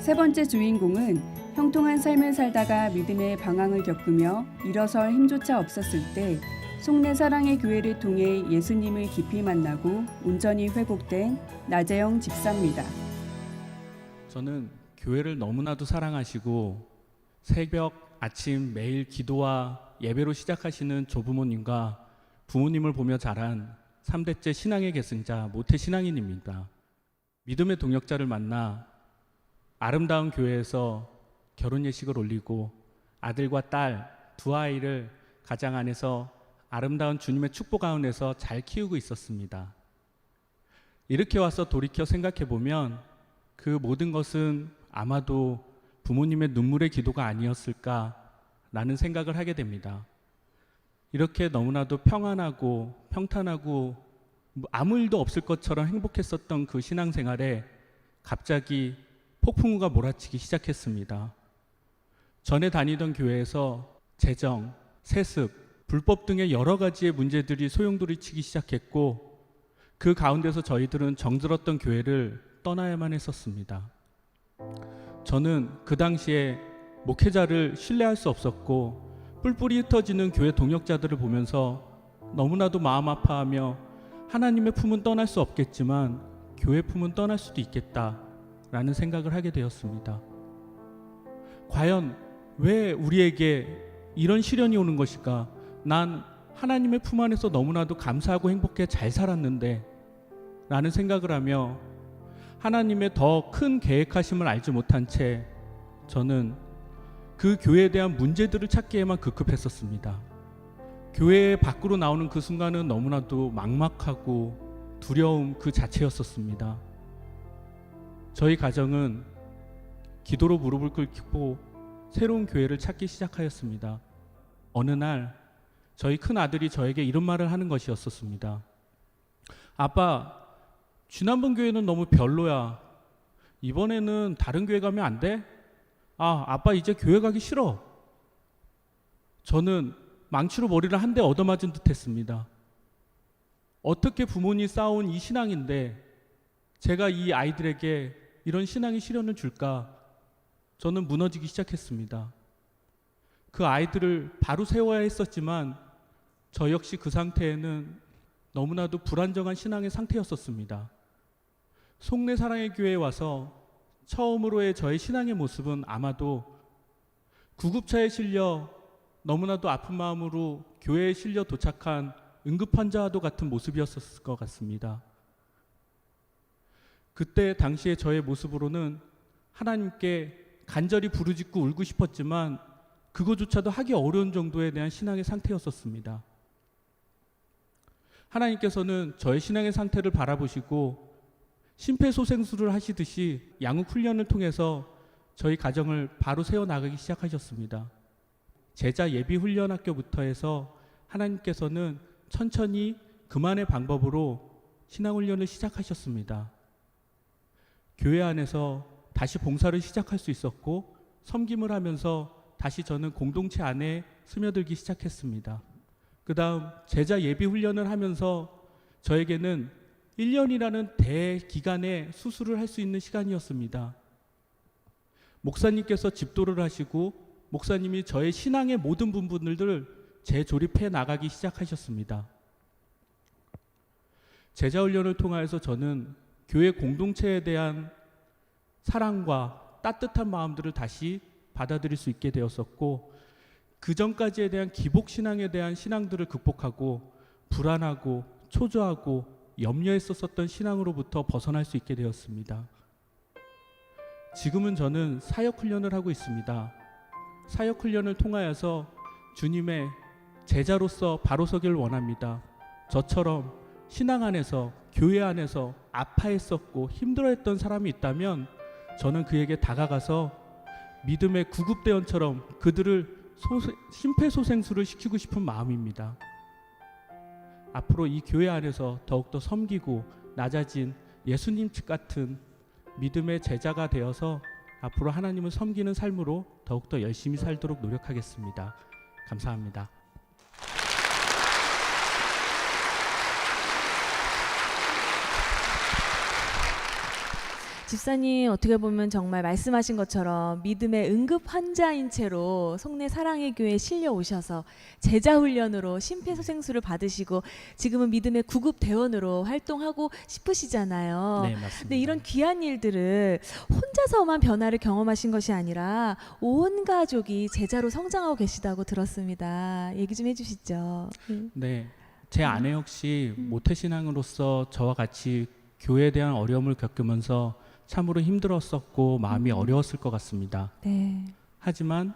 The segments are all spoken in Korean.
세 번째 주인공은 형통한 삶을 살다가 믿음의 방황을 겪으며 일어설 힘조차 없었을 때 속내 사랑의 교회를 통해 예수님을 깊이 만나고 온전히 회복된 나재영 집사입니다. 저는 교회를 너무나도 사랑하시고 새벽, 아침 매일 기도와 예배로 시작하시는 조부모님과 부모님을 보며 자란 3대째 신앙의 계승자 모태신앙인입니다. 믿음의 동역자를 만나 아름다운 교회에서 결혼 예식을 올리고 아들과 딸 두 아이를 가장 안에서 아름다운 주님의 축복 가운데서 잘 키우고 있었습니다. 이렇게 와서 돌이켜 생각해 보면 그 모든 것은 아마도 부모님의 눈물의 기도가 아니었을까라는 생각을 하게 됩니다. 이렇게 너무나도 평안하고 평탄하고 아무 일도 없을 것처럼 행복했었던 그 신앙생활에 갑자기 폭풍우가 몰아치기 시작했습니다. 전에 다니던 교회에서 재정, 세습, 불법 등의 여러 가지의 문제들이 소용돌이치기 시작했고 그 가운데서 저희들은 정들었던 교회를 떠나야만 했었습니다. 저는 그 당시에 목회자를 신뢰할 수 없었고 뿔뿔이 흩어지는 교회 동역자들을 보면서 너무나도 마음 아파하며 하나님의 품은 떠날 수 없겠지만 교회 품은 떠날 수도 있겠다라는 생각을 하게 되었습니다. 과연 왜 우리에게 이런 시련이 오는 것일까? 난 하나님의 품 안에서 너무나도 감사하고 행복해 잘 살았는데 라는 생각을 하며 하나님의 더 큰 계획하심을 알지 못한 채 저는 그 교회에 대한 문제들을 찾기에만 급급했었습니다. 교회 밖으로 나오는 그 순간은 너무나도 막막하고 두려움 그 자체였었습니다. 저희 가정은 기도로 무릎을 꿇고 새로운 교회를 찾기 시작하였습니다. 어느 날 저희 큰 아들이 저에게 이런 말을 하는 것이었습니다. 아빠, 지난번 교회는 너무 별로야. 이번에는 다른 교회 가면 안 돼? 아빠 이제 교회 가기 싫어. 저는 망치로 머리를 한 대 얻어맞은 듯 했습니다. 어떻게 부모님 쌓아온 이 신앙인데 제가 이 아이들에게 이런 신앙의 시련을 줄까? 저는 무너지기 시작했습니다. 그 아이들을 바로 세워야 했었지만 저 역시 그 상태에는 너무나도 불안정한 신앙의 상태였었습니다. 속내 사랑의 교회에 와서 처음으로의 저의 신앙의 모습은 아마도 구급차에 실려 너무나도 아픈 마음으로 교회에 실려 도착한 응급환자와도 같은 모습이었을 것 같습니다. 그때 당시의 저의 모습으로는 하나님께 간절히 부르짖고 울고 싶었지만 그거조차도 하기 어려운 정도에 대한 신앙의 상태였었습니다. 하나님께서는 저의 신앙의 상태를 바라보시고 심폐소생술을 하시듯이 양육 훈련을 통해서 저희 가정을 바로 세워나가기 시작하셨습니다. 제자 예비 훈련 학교부터 해서 하나님께서는 천천히 그만의 방법으로 신앙 훈련을 시작하셨습니다. 교회 안에서 다시 봉사를 시작할 수 있었고 섬김을 하면서 다시 저는 공동체 안에 스며들기 시작했습니다. 그 다음 제자 예비 훈련을 하면서 저에게는 1년이라는 대기간에 수술을 할 수 있는 시간이었습니다. 목사님께서 집도를 하시고 목사님이 저의 신앙의 모든 부분들을 재조립해 나가기 시작하셨습니다. 제자 훈련을 통하여서 저는 교회 공동체에 대한 사랑과 따뜻한 마음들을 다시 받아들일 수 있게 되었었고 그 전까지에 대한 기복신앙에 대한 신앙들을 극복하고 불안하고 초조하고 염려했었던 신앙으로부터 벗어날 수 있게 되었습니다. 지금은 저는 사역훈련을 하고 있습니다. 사역훈련을 통하여서 주님의 제자로서 바로 서기를 원합니다. 저처럼 신앙 안에서 교회 안에서 아파했었고 힘들어했던 사람이 있다면 저는 그에게 다가가서 믿음의 구급대원처럼 그들을 심폐소생술을 시키고 싶은 마음입니다. 앞으로 이 교회 안에서 더욱더 섬기고 낮아진 예수님 같은 믿음의 제자가 되어서 앞으로 하나님을 섬기는 삶으로 더욱더 열심히 살도록 노력하겠습니다. 감사합니다. 집사님 어떻게 보면 정말 말씀하신 것처럼 믿음의 응급 환자인 채로 속내 사랑의 교회에 실려 오셔서 제자 훈련으로 심폐소생술을 받으시고 지금은 믿음의 구급 대원으로 활동하고 싶으시잖아요. 네, 맞습니다. 근데 이런 귀한 일들을 혼자서만 변화를 경험하신 것이 아니라 온 가족이 제자로 성장하고 계시다고 들었습니다. 얘기 좀 해주시죠. 네, 제 아내 역시 모태신앙으로서 저와 같이 교회에 대한 어려움을 겪으면서 참으로 힘들었었고 마음이 어려웠을 것 같습니다. 네. 하지만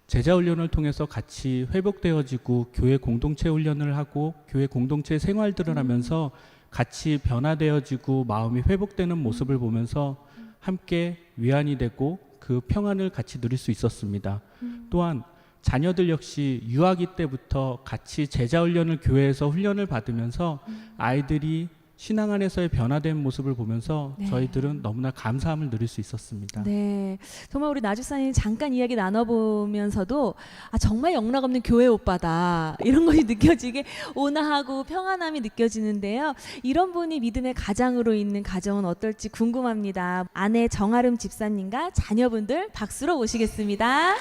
제자 훈련을 통해서 같이 회복되어지고 교회 공동체 훈련을 하고 교회 공동체 생활들을 하면서 같이 변화되어지고 마음이 회복되는 모습을 보면서 함께 위안이 되고 그 평안을 같이 누릴 수 있었습니다. 또한 자녀들 역시 유아기 때부터 같이 제자 훈련을 교회에서 훈련을 받으면서 아이들이 신앙 안에서의 변화된 모습을 보면서 네. 저희들은 너무나 감사함을 누릴 수 있었습니다. 네, 정말 우리 나주사님 잠깐 이야기 나눠보면서도 아 정말 영락 없는 교회 오빠다 이런 것이 느껴지게 온화하고 평안함이 느껴지는데요. 이런 분이 믿음의 가장으로 있는 가정은 어떨지 궁금합니다. 아내 정아름 집사님과 자녀분들 박수로 모시겠습니다.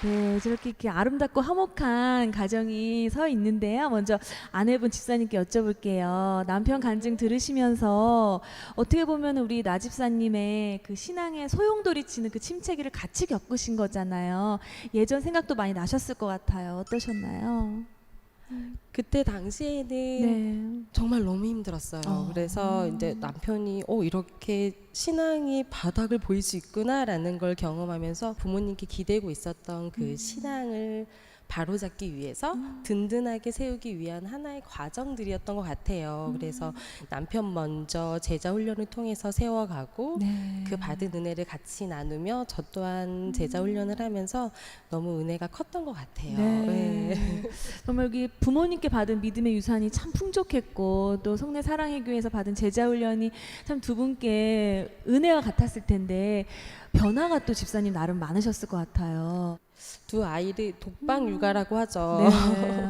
네, 저렇게 이렇게 아름답고 화목한 가정이 서 있는데요. 먼저 아내분 집사님께 여쭤볼게요. 남편 간증 들으시면서 어떻게 보면 우리 나 집사님의 그 신앙의 소용돌이치는 그 침체기를 같이 겪으신 거잖아요. 예전 생각도 많이 나셨을 것 같아요. 어떠셨나요? 그때 당시에는 네. 정말 너무 힘들었어요. 그래서 이제 남편이 이렇게 신앙이 바닥을 보일 수 있구나라는 걸 경험하면서 부모님께 기대고 있었던 그 신앙을 바로잡기 위해서 든든하게 세우기 위한 하나의 과정들이었던 것 같아요. 그래서 남편 먼저 제자 훈련을 통해서 세워가고 네. 그 받은 은혜를 같이 나누며 저 또한 제자 훈련을 하면서 너무 은혜가 컸던 것 같아요. 네. 정말 여기 부모님께 받은 믿음의 유산이 참 풍족했고 또 성내 사랑의 교회에서 받은 제자 훈련이 참 두 분께 은혜와 같았을 텐데 변화가 또 집사님 나름 많으셨을 것 같아요. 두 아이를 독방 육아라고 하죠.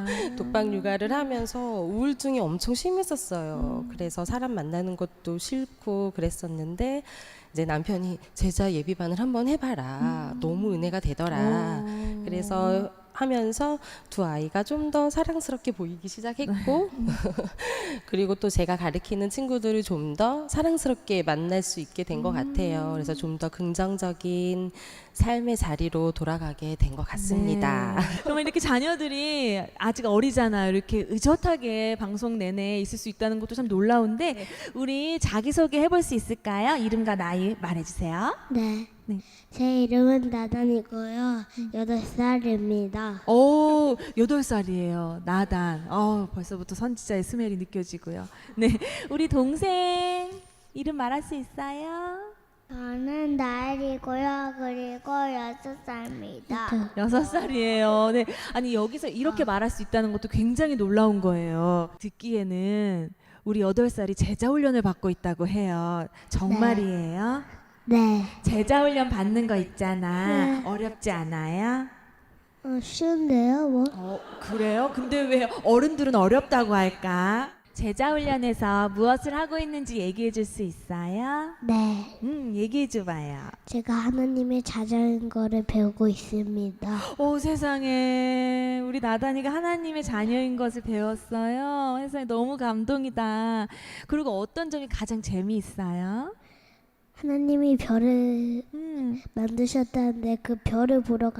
네. 독방 육아를 하면서 우울증이 엄청 심했었어요. 그래서 사람 만나는 것도 싫고 그랬었는데 이제 남편이 제자 예비반을 한번 해봐라. 너무 은혜가 되더라. 그래서 하면서 두 아이가 좀 더 사랑스럽게 보이기 시작했고 그리고 또 제가 가르치는 친구들을 좀 더 사랑스럽게 만날 수 있게 된 것 같아요. 그래서 좀 더 긍정적인 삶의 자리로 돌아가게 된 것 같습니다. 네. 정말 이렇게 자녀들이 아직 어리잖아요. 이렇게 의젓하게 방송 내내 있을 수 있다는 것도 참 놀라운데 우리 자기소개 해볼 수 있을까요? 이름과 나이 말해주세요. 네. 네. 제 이름은 나단이고요. 8살입니다. 오, 8살이에요. 나단. 벌써부터 선지자의 스멜이 느껴지고요. 네, 우리 동생 이름 말할 수 있어요? 저는 나엘이고요. 그리고 6살입니다. 6살이에요. 네, 아니 여기서 이렇게 말할 수 있다는 것도 굉장히 놀라운 거예요. 듣기에는 우리 8살이 제자 훈련을 받고 있다고 해요. 정말이에요? 네. 제자 훈련 받는 거 있잖아. 네. 어렵지 않아요? 쉬운데요, 뭐? 그래요? 근데 왜 어른들은 어렵다고 할까? 제자 훈련에서 무엇을 하고 있는지 얘기해 줄 수 있어요? 네. 얘기해 줘봐요. 제가 하나님의 자전거를 배우고 있습니다. 오, 세상에 우리 나단이가 하나님의 자녀인 것을 배웠어요. 세상에 너무 감동이다. 그리고 어떤 점이 가장 재미있어요? 하나님이 별을 만드셨다는데 그 별을 보러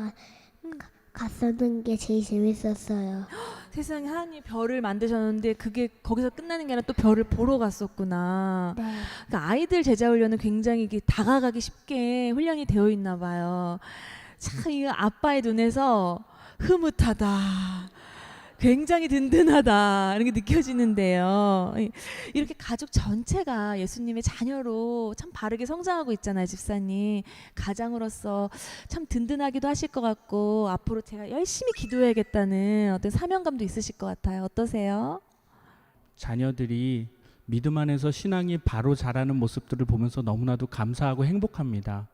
갔었는 게 제일 재밌었어요. 세상에 하나님 별을 만드셨는데 그게 거기서 끝나는 게 아니라 또 별을 보러 갔었구나. 네. 그러니까 아이들 제자 훈련은 굉장히 이게 다가가기 쉽게 훈련이 되어 있나 봐요. 참 이 아빠의 눈에서 흐뭇하다. 굉장히 든든하다 이런 게 느껴지는데요. 이렇게 가족 전체가 예수님의 자녀로 참 바르게 성장하고 있잖아요, 집사님. 가장으로서 참 든든하기도 하실 것 같고 앞으로 제가 열심히 기도해야겠다는 어떤 사명감도 있으실 것 같아요. 어떠세요? 자녀들이 믿음 안에서 신앙이 바로 자라는 모습들을 보면서 너무나도 감사하고 행복합니다.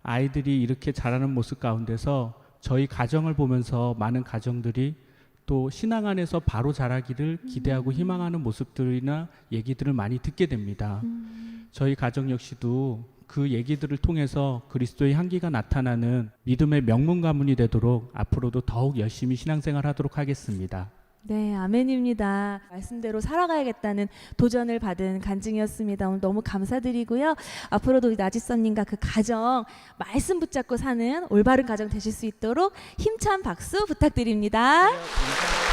아이들이 이렇게 자라는 모습 가운데서 저희 가정을 보면서 많은 가정들이 또 신앙 안에서 바로 자라기를 기대하고 희망하는 모습들이나 얘기들을 많이 듣게 됩니다. 저희 가정 역시도 그 얘기들을 통해서 그리스도의 향기가 나타나는 믿음의 명문 가문이 되도록 앞으로도 더욱 열심히 신앙생활 하도록 하겠습니다. 네, 아멘입니다. 말씀대로 살아가야겠다는 도전을 받은 간증이었습니다. 오늘 너무 감사드리고요. 앞으로도 우리 나지선님과 그 가정 말씀 붙잡고 사는 올바른 가정 되실 수 있도록 힘찬 박수 부탁드립니다. 감사합니다.